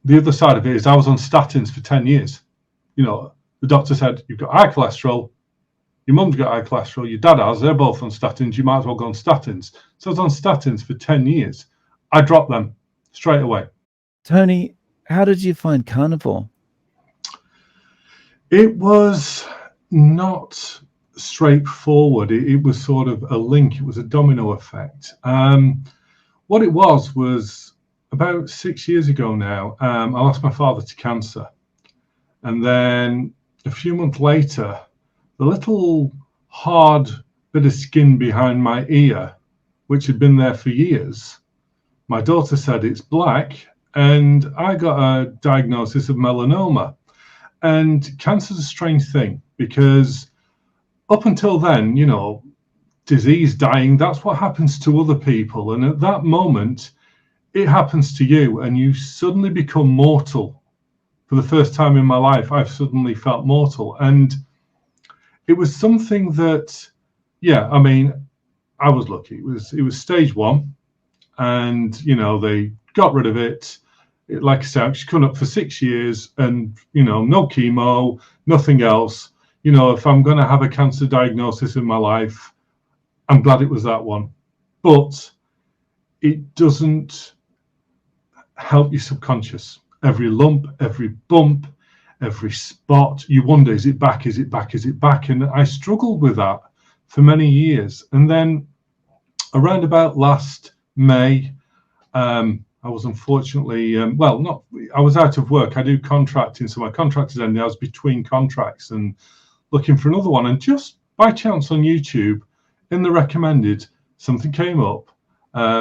the other side of it is I was on statins for 10 years. You know, the doctor said, you've got high cholesterol, your mum's got high cholesterol, your dad has, they're both on statins, you might as well go on statins. So I was on statins for 10 years. I dropped them straight away. Tony, how did you find Carnivore? It was not straightforward. It was sort of a link. It was a domino effect. What it was about 6 years ago now, I lost my father to cancer. And then a few months later, the little hard bit of skin behind my ear, which had been there for years, my daughter said it's black, and I got a diagnosis of melanoma. And cancer is a strange thing, because up until then, you know, disease, dying, that's what happens to other people. And at that moment, it happens to you, and you suddenly become mortal. For the first time in my life, I've suddenly felt mortal. And it was something that, yeah, I mean, I was lucky. It was stage 1, and, you know, they got rid of it. Like I said, she's come up for 6 years, and, you know, no chemo, nothing else. You know, if I'm going to have a cancer diagnosis in my life, I'm glad it was that one. But it doesn't help your subconscious. Every lump, every bump, every spot, you wonder, is it back, is it back, is it back? And I struggled with that for many years. And then around about last May, I was unfortunately, I was out of work. I do contracting, so my contract is ending. I was between contracts and looking for another one. And just by chance on YouTube, in the recommended, something came up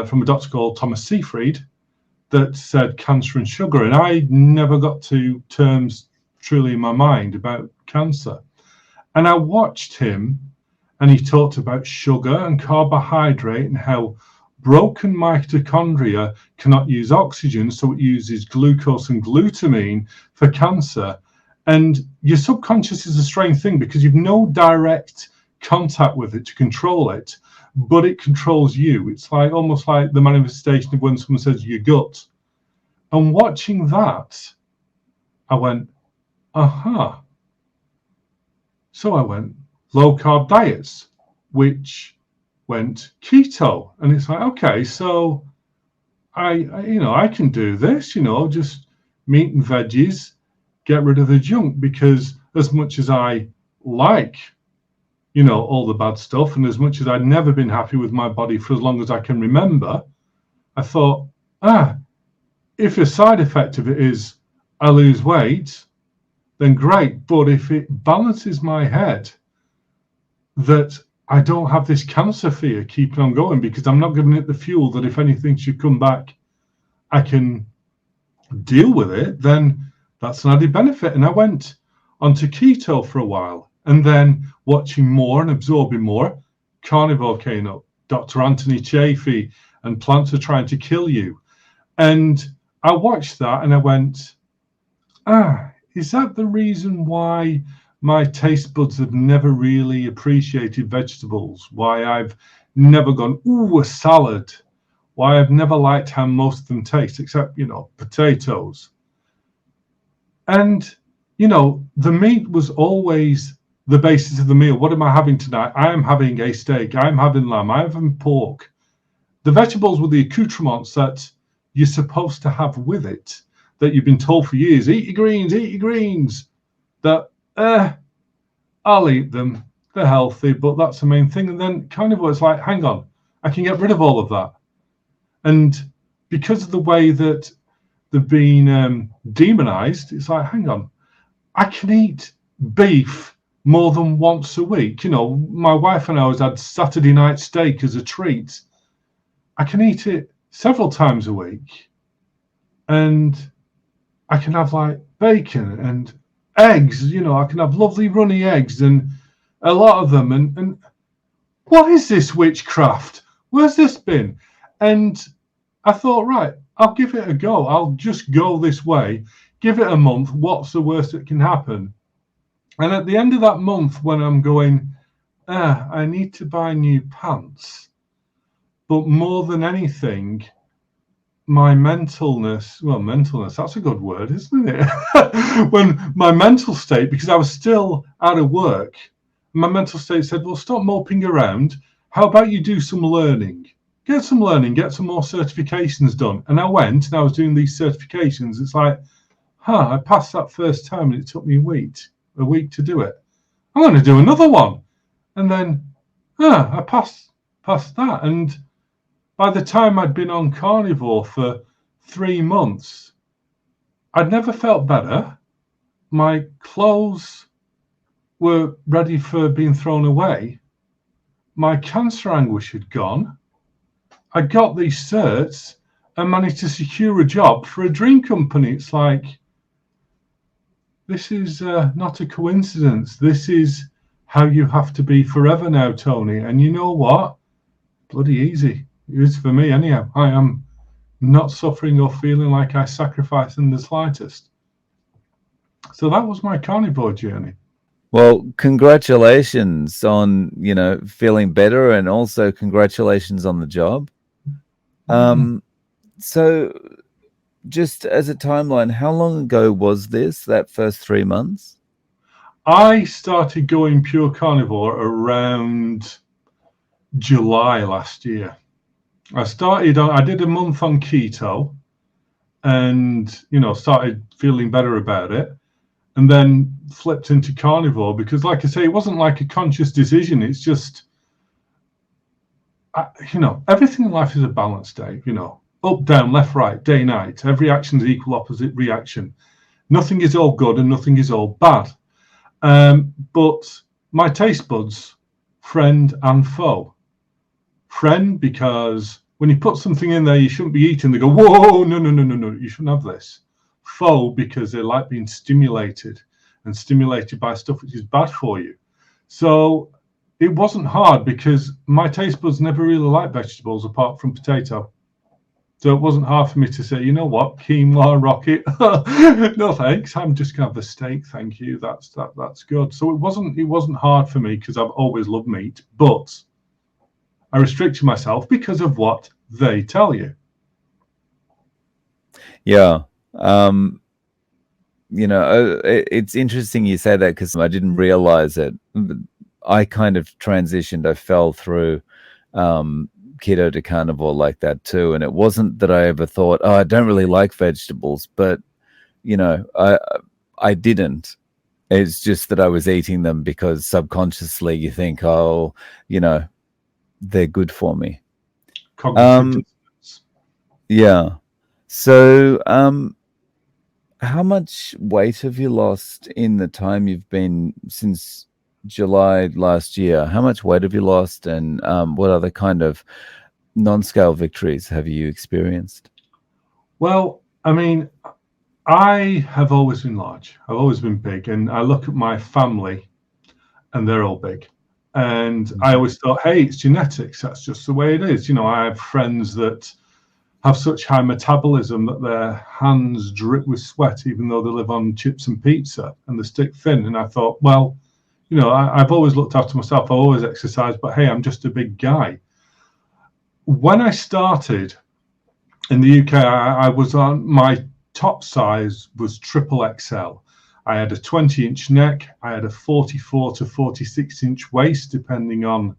from a doctor called Thomas Seyfried that said cancer and sugar. And I never got to terms truly in my mind about cancer. And I watched him, and he talked about sugar and carbohydrate and how broken mitochondria cannot use oxygen, so it uses glucose and glutamine for cancer. And your subconscious is a strange thing, because you've no direct contact with it to control it, but it controls you. It's like almost like the manifestation of when someone says your gut. And watching that, I went, aha. So I went low carb diets, which went keto. And it's like, okay, so I can do this, you know, just meat and veggies, get rid of the junk. Because as much as I like, you know, all the bad stuff, and as much as I'd never been happy with my body for as long as I can remember, I thought, if a side effect of it is I lose weight, then great. But if it balances my head that I don't have this cancer fear keeping on going, because I'm not giving it the fuel that if anything should come back, I can deal with it, then that's an added benefit. And I went onto keto for a while, and then watching more and absorbing more, Carnivore came up, Dr. Anthony Chaffee, and Plants Are Trying to Kill You. And I watched that and I went, is that the reason why my taste buds have never really appreciated vegetables? Why I've never gone, ooh, a salad? Why I've never liked how most of them taste, except, you know, potatoes. And, you know, the meat was always the basis of the meal. What am I having tonight? I am having a steak. I'm having lamb. I'm having pork. The vegetables were the accoutrements that you're supposed to have with it, that you've been told for years, eat your greens, that I'll eat them, they're healthy, but that's the main thing. And then kind of was like, hang on, I can get rid of all of that. And because of the way that they've been demonized, it's like, hang on, I can eat beef more than once a week. You know, my wife and I always had Saturday night steak as a treat. I can eat it several times a week, and I can have like bacon and eggs, you know, I can have lovely runny eggs, and a lot of them. And what is this witchcraft? Where's this been? And I thought, right, I'll give it a go. I'll just go this way, give it a month. What's the worst that can happen? And at the end of that month, when I'm going, I need to buy new pants. But more than anything, my mentalness, that's a good word, isn't it? When my mental state, because I was still out of work, my mental state said, well, stop moping around. How about you do some learning? Get some learning, get some more certifications done. And I went and I was doing these certifications. It's like, I passed that first time and it took me a week to do it. I'm going to do another one. And then, I passed that. And by the time I'd been on Carnivore for 3 months, I'd never felt better. My clothes were ready for being thrown away. My cancer anguish had gone. I got these certs and managed to secure a job for a dream company. It's like, this is not a coincidence. This is how you have to be forever now, Tony. And you know what? Bloody easy. It is for me anyhow. I am not suffering or feeling like I sacrificed in the slightest. So that was my carnivore journey. Well, congratulations on, feeling better, and also congratulations on the job. So just as a timeline, how long ago was this, that first 3 months? I started going pure carnivore around July last year. I did a month on keto and, started feeling better about it, and then flipped into carnivore because, like I say, it wasn't like a conscious decision. It's just, everything in life is a balance, Dave, up, down, left, right, day, night. Every action is equal opposite reaction. Nothing is all good and nothing is all bad. But my taste buds, friend and foe. Friend, because when you put something in there you shouldn't be eating, they go, whoa, no, you shouldn't have this. Foe, because they like being stimulated by stuff which is bad for you. So it wasn't hard because my taste buds never really liked vegetables apart from potato. So it wasn't hard for me to say, you know what, quinoa, rocket, no thanks. I'm just gonna have the steak, thank you. That's good. So it wasn't hard for me because I've always loved meat, but I restricted myself because of what they tell you. Yeah. It's interesting you say that because I didn't realize it. I kind of transitioned. I fell through keto to carnivore like that too. And it wasn't that I ever thought, I don't really like vegetables, but I didn't. It's just that I was eating them because subconsciously you think, they're good for me. Cognitive dissonance. Yeah. So how much weight have you lost in the time you've been since July last year? How much weight have you lost, and what other kind of non-scale victories have you experienced? Well, I mean, I have always been large. I've always been big, and I look at my family and they're all big. And I always thought, hey, it's genetics. That's just the way it is. I have friends that have such high metabolism that their hands drip with sweat, even though they live on chips and pizza and they stick thin. And I thought, well, I've always looked after myself. I've always exercised, but hey, I'm just a big guy. When I started in the UK, I was on, my top size was triple XL. I had a 20-inch neck. I had a 44 to 46-inch waist, depending on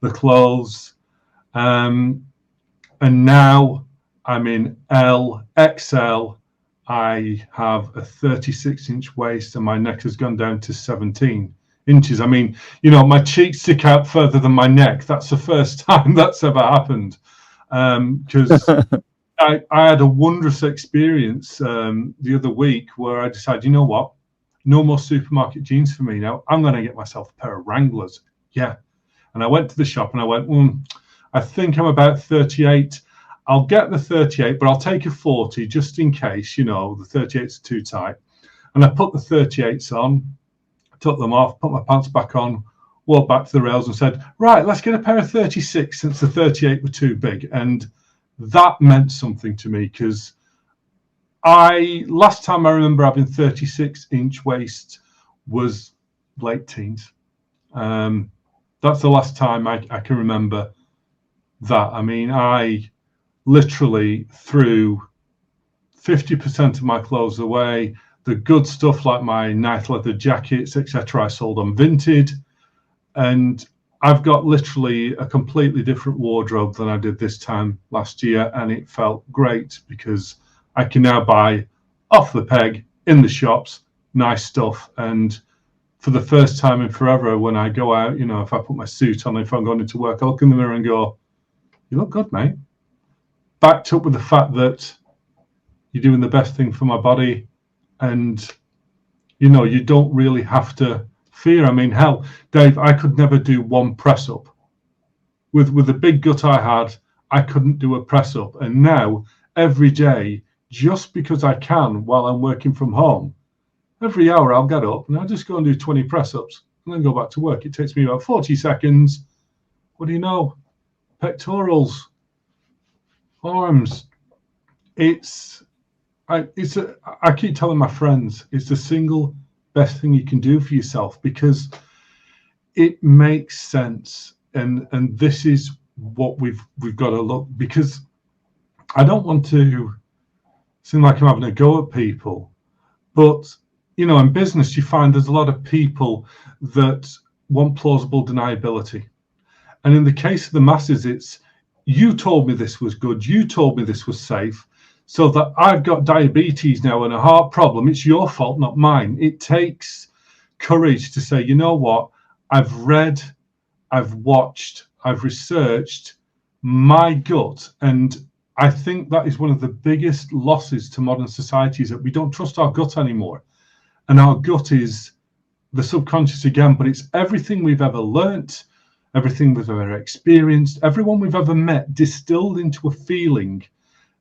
the clothes. And now I'm in L, XL. I have a 36-inch waist and my neck has gone down to 17 inches. I mean, my cheeks stick out further than my neck. That's the first time that's ever happened. Because I had a wondrous experience the other week where I decided, you know what? No more supermarket jeans for me now. I'm going to get myself a pair of Wranglers. Yeah. And I went to the shop and I went, I think I'm about 38. I'll get the 38, but I'll take a 40 just in case, the 38s are too tight. And I put the 38s on, took them off, put my pants back on, walked back to the rails and said, right, let's get a pair of 36 since the 38 were too big. And that meant something to me because last time I remember having 36-inch waist was late teens. That's the last time I can remember that. I mean, I literally threw 50% of my clothes away. The good stuff like my nice leather jackets, etc., I sold on Vinted. And I've got literally a completely different wardrobe than I did this time last year. And it felt great because I can now buy off the peg in the shops, nice stuff. And for the first time in forever, when I go out, you know, if I put my suit on, if I'm going into work, I look in the mirror and go, you look good, mate. Backed up with the fact that you're doing the best thing for my body. And, you know, you don't really have to fear. I mean, hell, Dave, I could never do one press up. With the big gut I had, I couldn't do a press up. And now, every day, just because I can while I'm working from home, every hour I'll get up and I'll just go and do 20 press ups and then go back to work. It takes me about 40 seconds. What do you know? Pectorals, arms. I keep telling my friends, it's the single best thing you can do for yourself because it makes sense. And this is what we've got to look, because I don't want to seem like I'm having a go at people, but you know, in business, you find there's a lot of people that want plausible deniability. And in the case of the masses, it's, you told me this was good, you told me this was safe, so that I've got diabetes now and a heart problem. It's your fault, not mine. It takes courage to say, you know what, I've read, I've watched, I've researched my gut. And I think that is one of the biggest losses to modern society, is that we don't trust our gut anymore. And our gut is the subconscious again, but it's everything we've ever learnt, everything we've ever experienced, everyone we've ever met distilled into a feeling,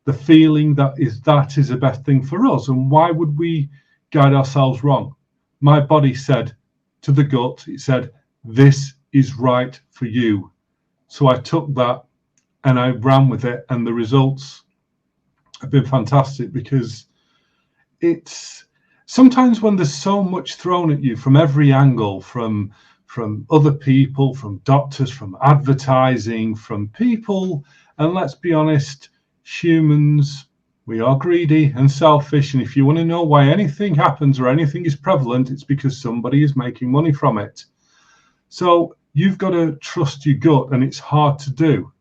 the feeling that is the best thing for us. And why would we guide ourselves wrong? My body said to the gut, it said, this is right for you. So I took that and I ran with it, and the results have been fantastic, because it's sometimes when there's so much thrown at you from every angle, from other people, from doctors, from advertising, from people, and let's be honest, humans, we are greedy and selfish. And if you want to know why anything happens or anything is prevalent, it's because somebody is making money from it. So you've got to trust your gut, and it's hard to do.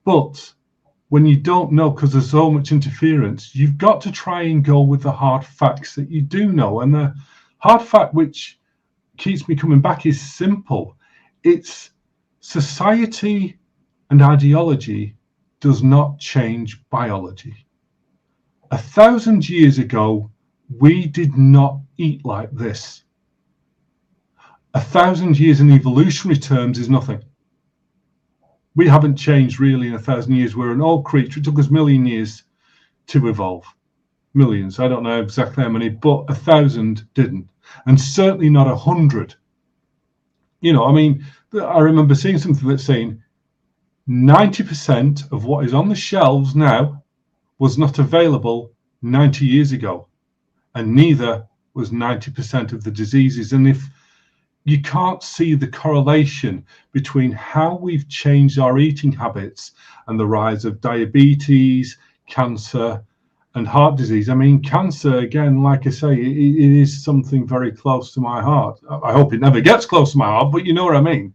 But when you don't know, because there's so much interference, you've got to try and go with the hard facts that you do know. And the hard fact which keeps me coming back is simple. It's society and ideology does not change biology. 1,000 years ago, we did not eat like this. 1,000 years in evolutionary terms is nothing. We haven't changed really in 1,000 years. We're an old creature. It took us a million years to evolve. Millions. I don't know exactly how many, but 1,000 didn't. And certainly not 100. You know, I mean, I remember seeing something that's saying 90% of what is on the shelves now was not available 90 years ago. And neither was 90% of the diseases. And if you can't see the correlation between how we've changed our eating habits and the rise of diabetes, cancer, and heart disease. I mean, cancer, again, like I say, it is something very close to my heart. I hope it never gets close to my heart, but you know what I mean.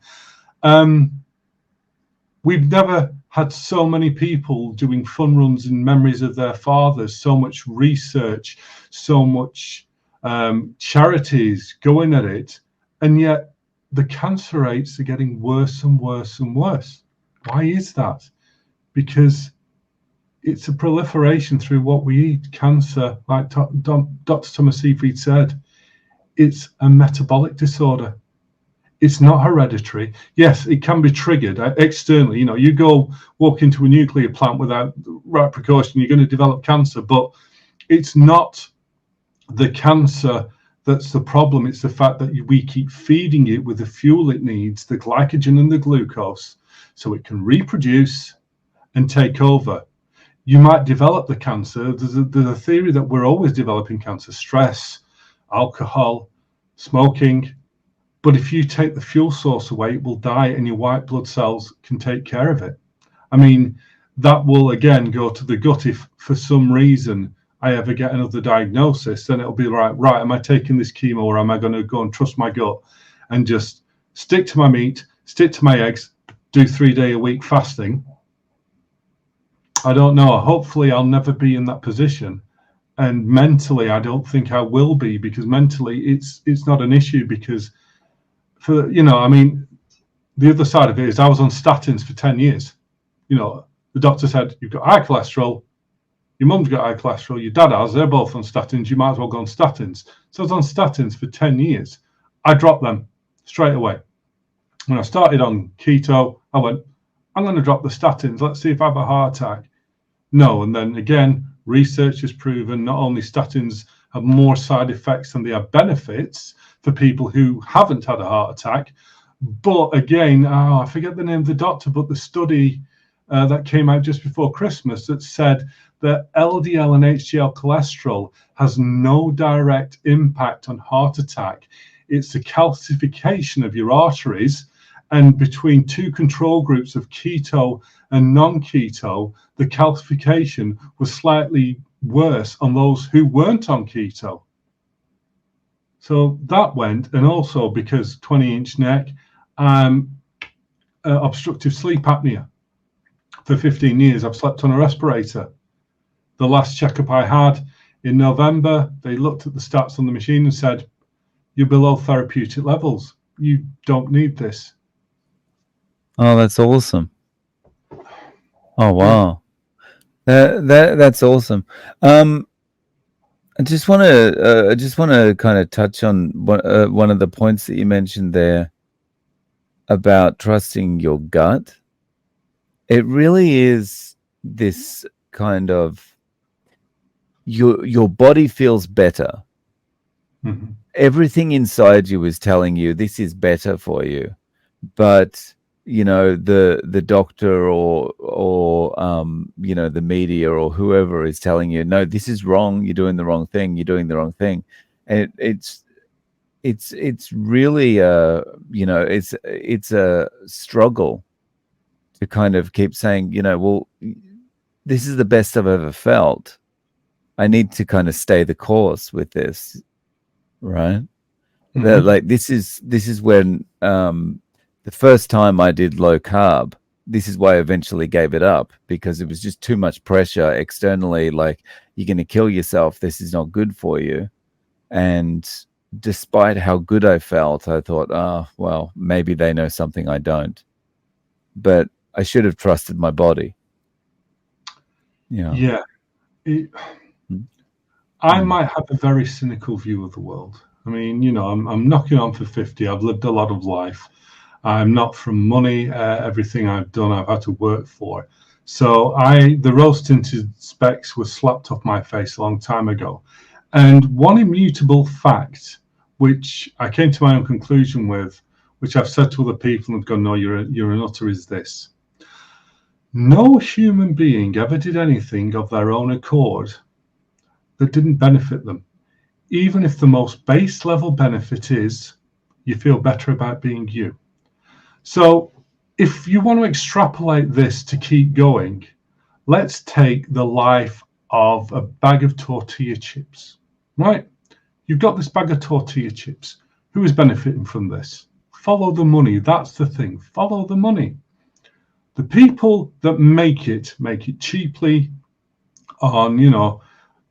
We've never had so many people doing fun runs in memories of their fathers, so much research, so much charities going at it. And yet the cancer rates are getting worse and worse and worse. Why is that? Because it's a proliferation through what we eat. Cancer, like Dr. Thomas Seyfried said, it's a metabolic disorder. It's not hereditary. Yes, it can be triggered externally. You know, you go walk into a nuclear plant without the right precaution, you're going to develop cancer. But it's not the cancer that's the problem. It's the fact that we keep feeding it with the fuel it needs, the glycogen and the glucose, so it can reproduce and take over. You might develop the cancer. There's a theory that we're always developing cancer: stress, alcohol, smoking. But if you take the fuel source away, it will die, and your white blood cells can take care of it. I mean, that will again go to the gut. If for some reason I ever get another diagnosis, then it'll be right, am I taking this chemo, or am I going to go and trust my gut and just stick to my meat, stick to my eggs, do 3-day-a-week fasting? I don't know. Hopefully I'll never be in that position. And mentally, I don't think I will be, because mentally it's not an issue, because the other side of it is I was on statins for 10 years. The doctor said, you've got high cholesterol, your mum's got high cholesterol, your dad has, they're both on statins, you might as well go on statins. So I was on statins for 10 years. I dropped them straight away. When I started on keto, I went, I'm going to drop the statins. Let's see if I have a heart attack. No. And then again, research has proven not only statins have more side effects than they have benefits for people who haven't had a heart attack, but again, I forget the name of the doctor, but the study that came out just before Christmas that said that LDL and HDL cholesterol has no direct impact on heart attack. It's the calcification of your arteries, and between two control groups of keto and non-keto, the calcification was slightly worse on those who weren't on keto. So that went, and also because 20-inch neck, obstructive sleep apnea. For 15 years, I've slept on a respirator. The last checkup I had in November, they looked at the stats on the machine and said, you're below therapeutic levels. You don't need this. Oh, that's awesome. Oh, wow. That's awesome. I just want to kind of touch on one of the points that you mentioned there about trusting your gut. It really is this kind of your body feels better. Mm-hmm. Everything inside you is telling you this is better for you, but the doctor or the media or whoever is telling you, no, this is wrong, you're doing the wrong thing, and it's really it's a struggle to kind of keep saying, well, this is the best I've ever felt, I need to kind of stay the course with this, right? Mm-hmm. That, like, this is when the first time I did low carb, this is why I eventually gave it up, because it was just too much pressure externally, like, you're going to kill yourself, this is not good for you. And despite how good I felt, I thought, well, maybe they know something I don't. But I should have trusted my body. Yeah. I might have a very cynical view of the world. I mean, I'm knocking on for 50. I've lived a lot of life. I'm not from money. Everything I've done, I've had to work for. So the rose-tinted specs were slapped off my face a long time ago. And one immutable fact, which I came to my own conclusion with, which I've said to other people and gone, no, you're a nutter, is this. No human being ever did anything of their own accord that didn't benefit them. Even if the most base level benefit is you feel better about being you. So if you want to extrapolate this to keep going, let's take the life of a bag of tortilla chips, right? You've got this bag of tortilla chips. Who is benefiting from this? Follow the money. That's the thing. Follow the money. The people that make it cheaply on,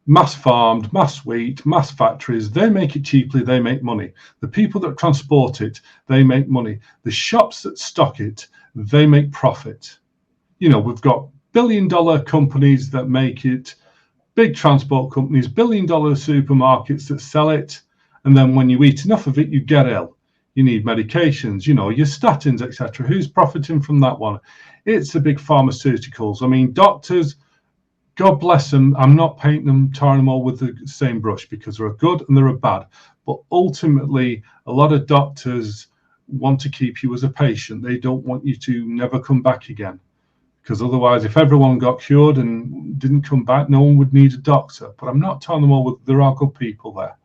mass farmed, mass wheat, mass factories. They make it cheaply, they make money. The people that transport it, they make money. The shops that stock it, they make profit. We've got billion-dollar companies that make it, big transport companies, billion-dollar supermarkets that sell it, and then when you eat enough of it, you get ill. You need medications, your statins, etc. Who's profiting from that one? It's the big pharmaceuticals. I mean, doctors, God bless them. I'm not painting them, tarring them all with the same brush, because there are good and there are bad. But ultimately, a lot of doctors want to keep you as a patient. They don't want you to never come back again. Because otherwise, if everyone got cured and didn't come back, no one would need a doctor. But I'm not telling them all, there are good people there.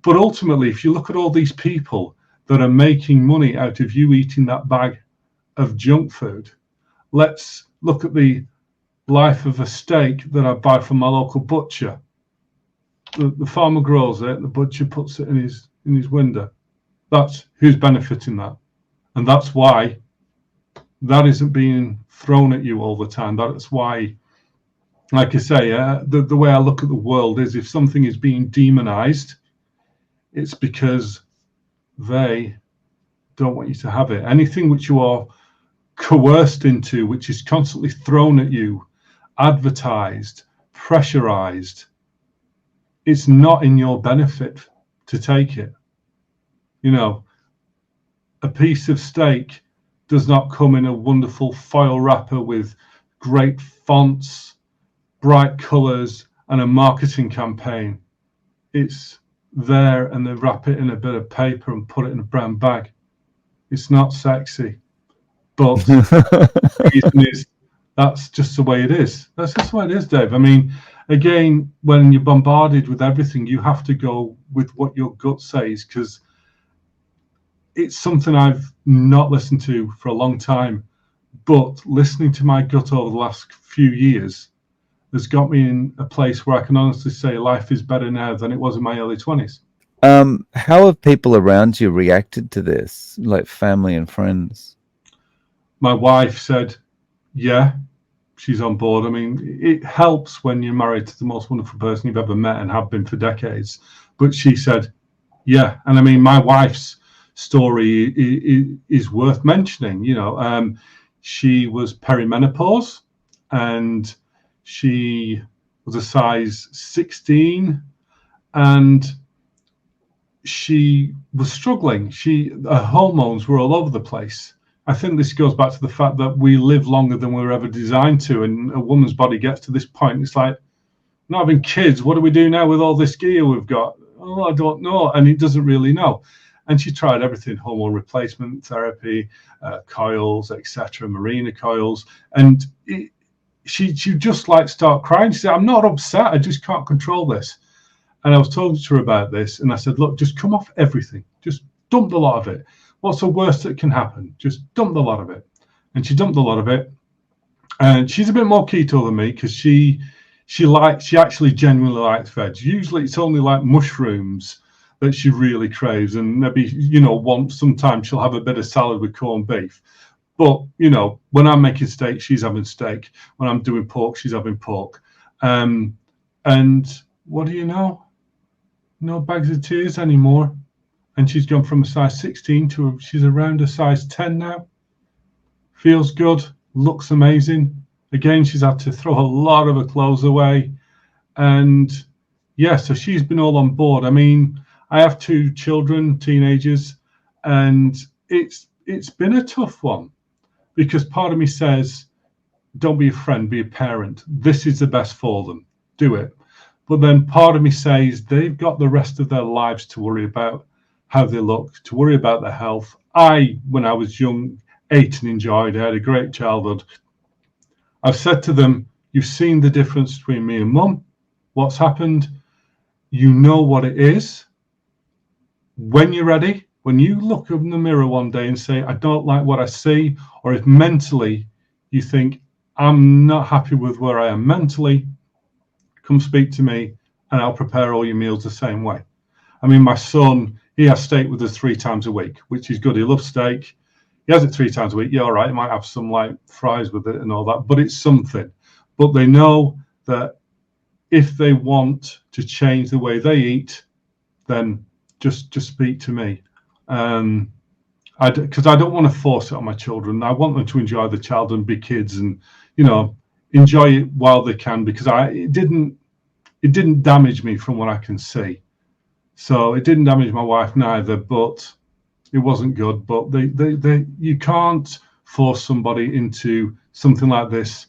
But ultimately, if you look at all these people that are making money out of you eating that bag of junk food, let's look at the life of a steak that I buy from my local butcher. The farmer grows it, the butcher puts it in his window. That's who's benefiting that, and that's why that isn't being thrown at you all the time. That's why, like I say, the way I look at the world is, if something is being demonized, it's because they don't want you to have it. Anything which you are coerced into, which is constantly thrown at you, advertised, pressurized, it's not in your benefit to take it. You know, a piece of steak does not come in a wonderful foil wrapper with great fonts, bright colors, and a marketing campaign. It's there, and they wrap it in a bit of paper and put it in a brown bag. It's not sexy, but the reason is that's just the way it is. That's just the way it is, Dave. I mean, again, when you're bombarded with everything, you have to go with what your gut says, because it's something I've not listened to for a long time, but listening to my gut over the last few years has got me in a place where I can honestly say life is better now than it was in my early 20s. How have people around you reacted to this, like family and friends? My wife said, yeah, she's on board. I mean, it helps when you're married to the most wonderful person you've ever met and have been for decades. But she said, yeah. And I mean, my wife's story is worth mentioning. You know, she was perimenopause, and she was a size 16, and she was struggling. Her hormones were all over the place. I think this goes back to the fact that we live longer than we were ever designed to, and a woman's body gets to this point, it's like, not having kids, what do we do now with all this gear we've got? Oh, I don't know. And it doesn't really know. And she tried everything: hormone replacement therapy, coils, etc., Marina coils, and she just like start crying. She said, I'm not upset, I just can't control this. And I was talking to her about this, and I said, look, just come off everything, just dump the lot of it. What's the worst that can happen? Just dump the lot of it. And she dumped a lot of it. And she's a bit more keto than me, because she actually genuinely likes veg. Usually it's only like mushrooms that she really craves, and maybe, you know, sometimes she'll have a bit of salad with corned beef. But, you know, when I'm making steak, she's having steak. When I'm doing pork, she's having pork. And what do you know? No bags of tears anymore. And she's gone from a size 16 to she's around a size 10 now. Feels good, looks amazing. Again, she's had to throw a lot of her clothes away. And yeah, so she's been all on board. I mean, I have 2 children, teenagers, and it's been a tough one, because part of me says, don't be a friend, be a parent. This is the best for them. Do it. But then part of me says they've got the rest of their lives to worry about how they look, to worry about their health. When I was young, ate and enjoyed. I had a great childhood. I've said to them, you've seen the difference between me and mum. What's happened? You know what it is. When you're ready, when you look in the mirror one day and say, I don't like what I see, or if mentally you think, I'm not happy with where I am mentally, come speak to me and I'll prepare all your meals the same way. I mean, my son, he has steak with us 3 times a week, which is good. He loves steak. He has it 3 times a week. Yeah, all right. He might have some like fries with it and all that, but it's something. But they know that if they want to change the way they eat, then just speak to me. Because I don't want to force it on my children. I want them to enjoy the child and be kids, and, you know, enjoy it while they can, because it didn't damage me from what I can see. So it didn't damage my wife neither, but it wasn't good. But you can't force somebody into something like this.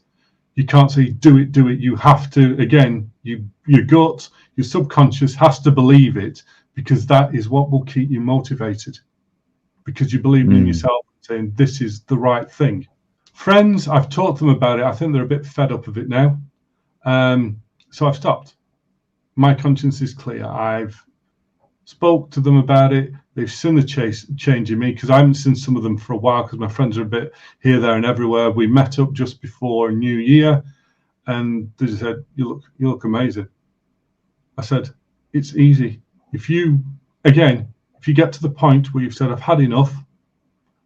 You can't say, do it. You have to, again, your gut, your subconscious has to believe it, because that is what will keep you motivated, because you believe in yourself, saying this is the right thing. Friends, I've taught them about it. I think they're a bit fed up of it now. So I've stopped. My conscience is clear. I've spoke to them about it. They've seen the change in me, because I haven't seen some of them for a while, because my friends are a bit here, there and everywhere. We met up just before New Year, and they just said, you look amazing. I said, it's easy. If you get to the point where you've said, I've had enough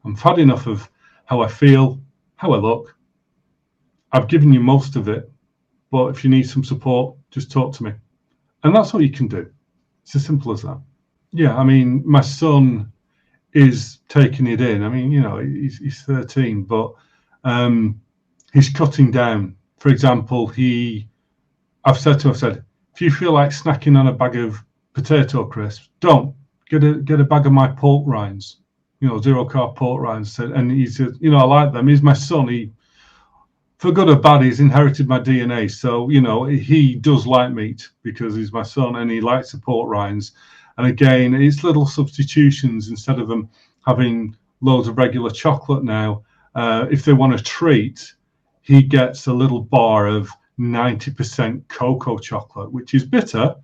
of how I feel, how I look, I've given you most of it, but if you need some support, just talk to me. And that's all you can do. It's as simple as that. Yeah, I mean, my son is taking it in. I mean, he's 13, but he's cutting down. For example, I've said to him, if you feel like snacking on a bag of potato crisps, don't get a bag of my pork rinds, 0-carb pork rinds. And he said, I like them. He's my son. He, for good or bad, he's inherited my DNA. So, he does like meat because he's my son and he likes the pork rinds. And again, it's little substitutions instead of them having loads of regular chocolate now. If they want a treat, he gets a little bar of 90% cocoa chocolate, which is bitter,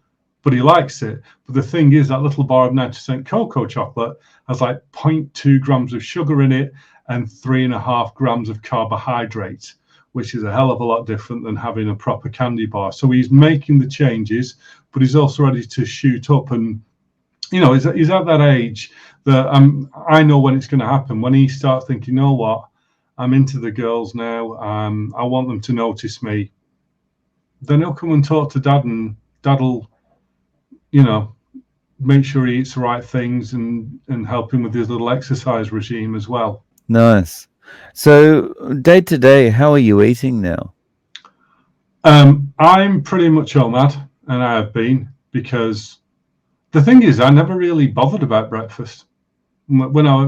but he likes it. But the thing is, that little bar of 90% cocoa chocolate has like 0.2 grams of sugar in it and 3.5 grams of carbohydrate, which is a hell of a lot different than having a proper candy bar. So he's making the changes, but he's also ready to shoot up. And, he's at that age that I know when it's going to happen. When he starts thinking, what, I'm into the girls now, I want them to notice me, then he'll come and talk to Dad, and Dad'll, make sure he eats the right things and help him with his little exercise regime as well. Nice. So day to day, how are you eating now? I'm pretty much OMAD, and I have been, because the thing is, I never really bothered about breakfast. When I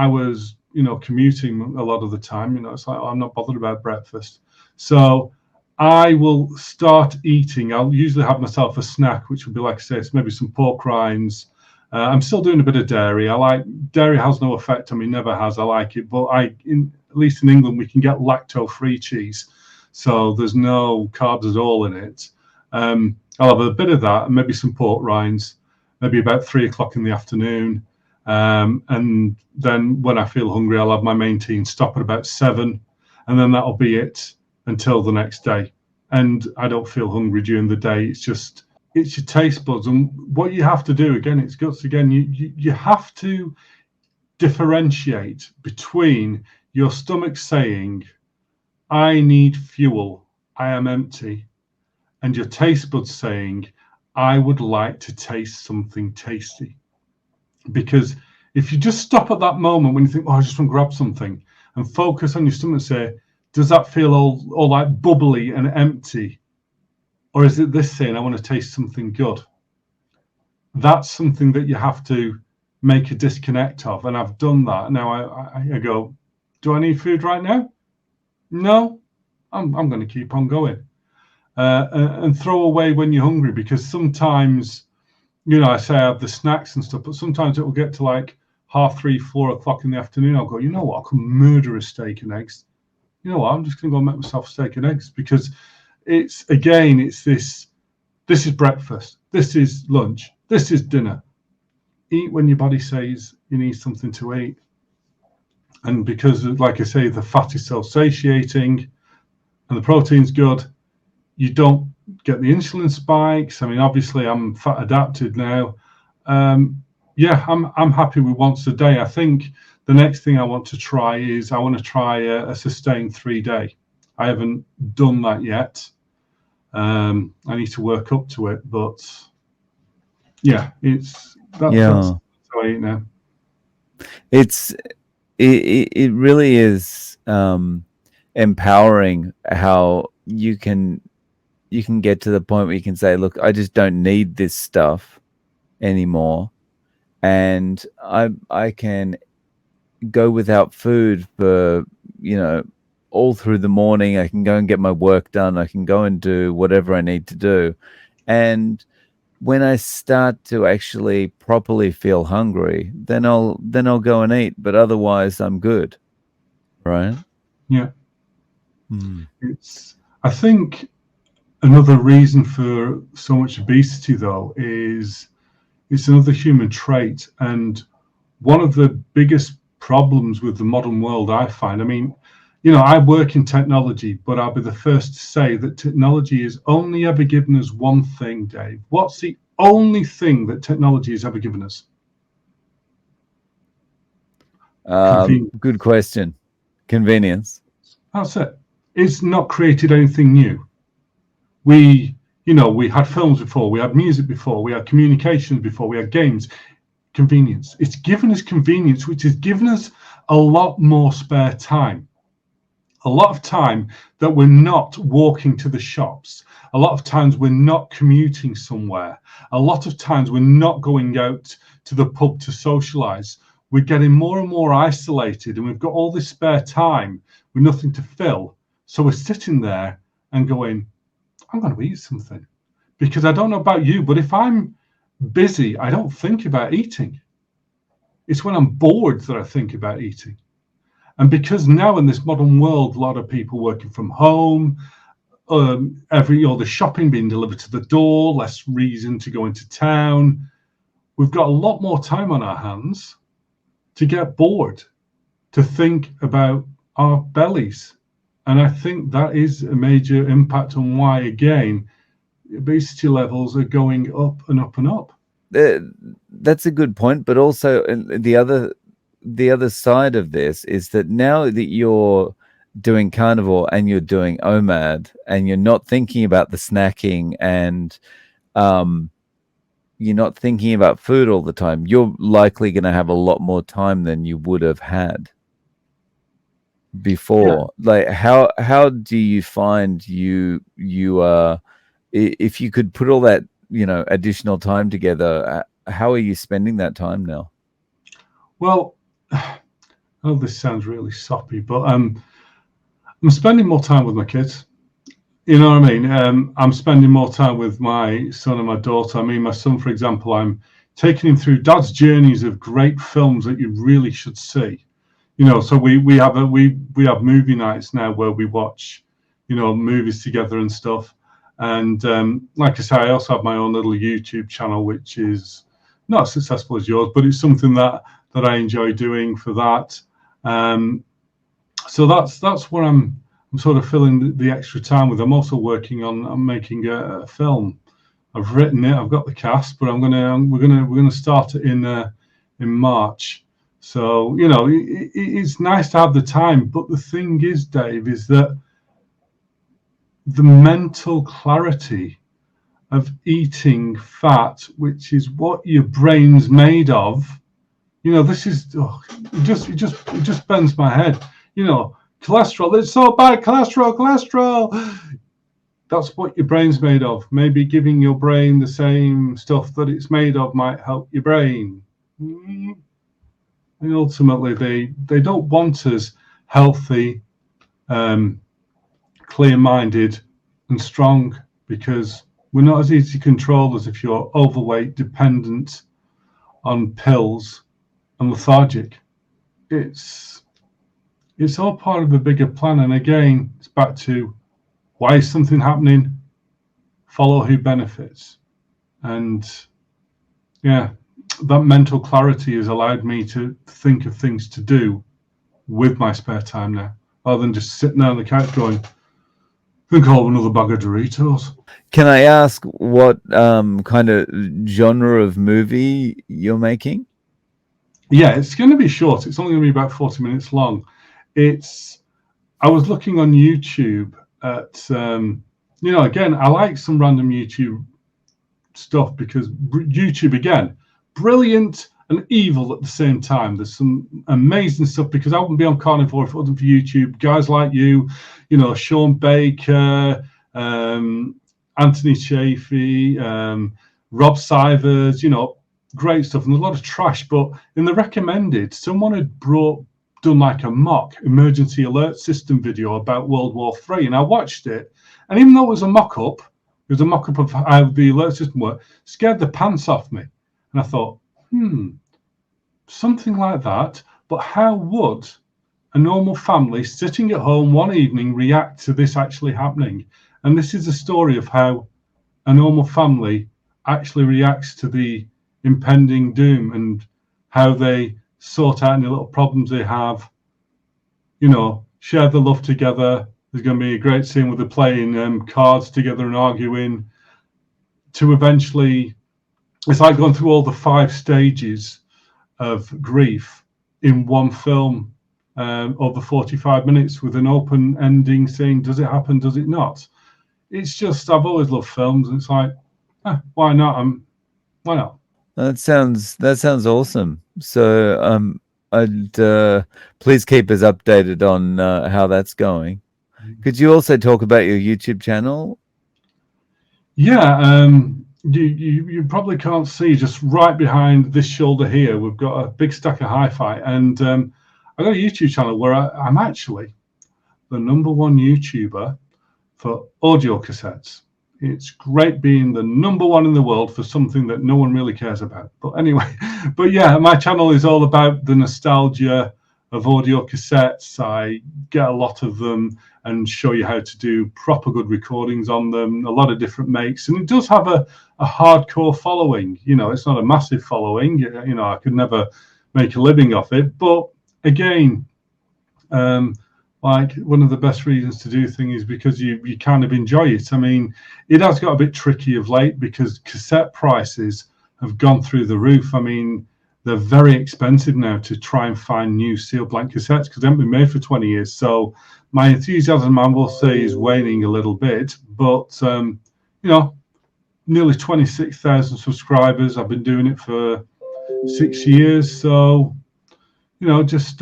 was, commuting a lot of the time, it's like, I'm not bothered about breakfast. So I will start eating. I'll usually have myself a snack, which would be, like I say, maybe some pork rinds. I'm still doing a bit of dairy. Dairy has no effect on me, never has. I like it, but at least in England, we can get lacto-free cheese, so there's no carbs at all in it. I'll have a bit of that and maybe some pork rinds, maybe about 3 o'clock in the afternoon. And then when I feel hungry, I'll have my main tea and stop at about 7, and then that'll be it until the next day. And I don't feel hungry during the day. It's your taste buds. And what you have to do, again, it's guts again, you have to differentiate between your stomach saying, I need fuel, I am empty, and your taste buds saying, I would like to taste something tasty. Because if you just stop at that moment when you think, I just want to grab something, and focus on your stomach and say, does that feel all like bubbly and empty? Or is it this saying, I want to taste something good? That's something that you have to make a disconnect of. And I've done that. Now I go, do I need food right now? No, I'm going to keep on going. And throw away when you're hungry, because sometimes, I say I have the snacks and stuff, but sometimes it will get to like 3:30, 4 o'clock in the afternoon. I'll go, I could murder a steak and eggs. I'm just going to go make myself steak and eggs, because it's this is breakfast, this is lunch, this is dinner. Eat when your body says you need something to eat. And because, like I say, the fat is so satiating and the protein's good, you don't get the insulin spikes. I mean, obviously I'm fat adapted now. I'm happy with once a day. I think the next thing I want to try is a sustained 3-day. I haven't done that yet. I need to work up to it, but that's how I eat now. It really is empowering how you can get to the point where you can say, look, I just don't need this stuff anymore, and I can go without food for all through the morning. I can go and get my work done. I can go and do whatever I need to do, and when I start to actually properly feel hungry, then I'll go and eat. But otherwise, I'm good, right? Yeah. I think another reason for so much obesity, though, is it's another human trait, and one of the biggest problems with the modern world, I find. I mean, I work in technology, but I'll be the first to say that technology has only ever given us one thing, Dave. What's the only thing that technology has ever given us? Convenience. Good question. Convenience. That's it. It's not created anything new. We had films before, we had music before, we had communications before, we had games. Convenience. It's given us convenience, which has given us a lot more spare time. A lot of time that we're not walking to the shops. A lot of times we're not commuting somewhere. A lot of times we're not going out to the pub to socialize. We're getting more and more isolated, and we've got all this spare time with nothing to fill. So we're sitting there and going, I'm going to eat something. Because I don't know about you, but if I'm busy, I don't think about eating. It's when I'm bored that I think about eating. And because now in this modern world, a lot of people working from home, the shopping being delivered to the door, less reason to go into town. We've got a lot more time on our hands to get bored, to think about our bellies. And I think that is a major impact on why, again, obesity levels are going up and up and up. That's a good point, but also the other side of this is that now that you're doing carnivore and you're doing OMAD and you're not thinking about the snacking and you're not thinking about food all the time, you're likely going to have a lot more time than you would have had before. Yeah. Like how do you find you if you could put all that additional time together, how are you spending that time now? Well, oh, this sounds really soppy, but I'm spending more time with my kids. You know what I mean? I'm spending more time with my son and my daughter. I mean, my son, for example, I'm taking him through Dad's journeys of great films that you really should see. So we have movie nights now where we watch, movies together and stuff. And like I say, I also have my own little YouTube channel, which is not as successful as yours, but it's something that I enjoy doing for that. So that's where I'm sort of filling the extra time with. I'm also working on making a film. I've written it, I've got the cast, but we're gonna start it in March. So it's nice to have the time, but the thing is, Dave, is that the mental clarity of eating fat, which is what your brain's made of. This is it just bends my head. Cholesterol, it's so bad. Cholesterol. That's what your brain's made of. Maybe giving your brain the same stuff that it's made of might help your brain. And ultimately, they don't want us healthy, clear-minded and strong, because we're not as easy to control as if you're overweight, dependent on pills and lethargic. It's all part of a bigger plan. And again, it's back to, why is something happening? Follow who benefits. And yeah, that mental clarity has allowed me to think of things to do with my spare time now, rather than just sitting there on the couch going, I think I'll have another bag of Doritos. Can I ask what kind of genre of movie you're making? Yeah, it's going to be short. It's only going to be about 40 minutes long. I was looking on YouTube at, again, I like some random YouTube stuff, because YouTube, again, brilliant and evil at the same time. There's some amazing stuff, because I wouldn't be on Carnivore if it wasn't for YouTube. Guys like you, Sean Baker, Anthony Chafee, Rob Sivers, great stuff. And there's a lot of trash, but in the recommended, someone had done like a mock emergency alert system video about World War III, and I watched it, and even though it was a mock-up of how the alert system worked, scared the pants off me. And I thought, something like that, but how would a normal family sitting at home one evening react to this actually happening? And this is a story of how a normal family actually reacts to the impending doom, and how they sort out any little problems they have, share the love together. There's going to be a great scene where they're playing cards together and arguing, to eventually, it's like going through all the 5 stages of grief in one film, over 45 minutes, with an open ending saying, does it happen, does it not? It's just, I've always loved films, and it's like, why not? Why not? That sounds awesome. So I'd please keep us updated on how that's going. Could you also talk about your YouTube channel? Yeah, you probably can't see, just right behind this shoulder here, we've got a big stack of hi-fi, and I've got a YouTube channel where I'm actually the #1 YouTuber for audio cassettes. It's great being the #1 in the world for something that no one really cares about. But anyway, but yeah, my channel is all about the nostalgia of audio cassettes. I get a lot of them and show you how to do proper good recordings on them, a lot of different makes. And it does have a hardcore following. You know, it's not a massive following. You know, I could never make a living off it. But again, like, one of the best reasons to do things is because you kind of enjoy it. I mean, it has got a bit tricky of late because cassette prices have gone through the roof. I mean, they're very expensive now to try and find new sealed blank cassettes because they haven't been made for 20 years. So my enthusiasm, I will say, is waning a little bit. But, you know, nearly 26,000 subscribers. I've been doing it for 6 years. So, you know, just...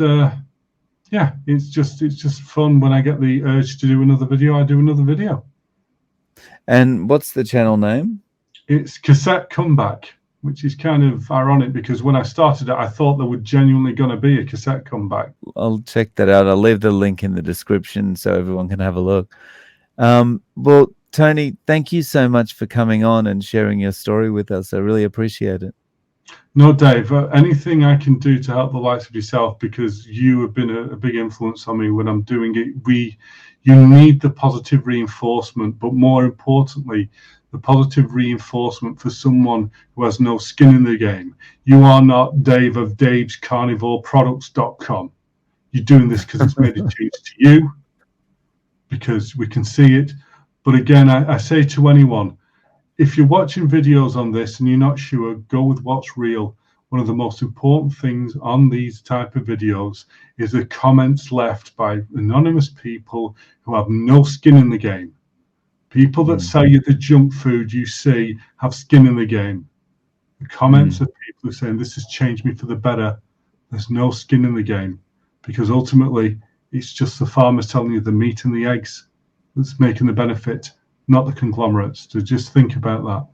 yeah, it's just fun. When I get the urge to do another video, I do another video. And what's the channel name? It's Cassette Comeback, which is kind of ironic because when I started it, I thought there would genuinely going to be a cassette comeback. I'll check that out. I'll leave the link in the description so everyone can have a look. Well, Tony, thank you so much for coming on and sharing your story with us. I really appreciate it. No, Dave, anything I can do to help the likes of yourself, because you have been a big influence on me when I'm doing it. You need the positive reinforcement, but more importantly, the positive reinforcement for someone who has no skin in the game. You are not Dave of Dave's Carnivore Products.com. You're doing this because it's made a change to you, because we can see it. But again, I say to anyone, if you're watching videos on this and you're not sure, go with what's real. One of the most important things on these type of videos is the comments left by anonymous people who have no skin in the game. People that sell you the junk food you see have skin in the game. The comments of people who are saying, this has changed me for the better. There's no skin in the game, because ultimately it's just the farmers telling you the meat and the eggs that's making the benefit, not the conglomerates. To just think about that.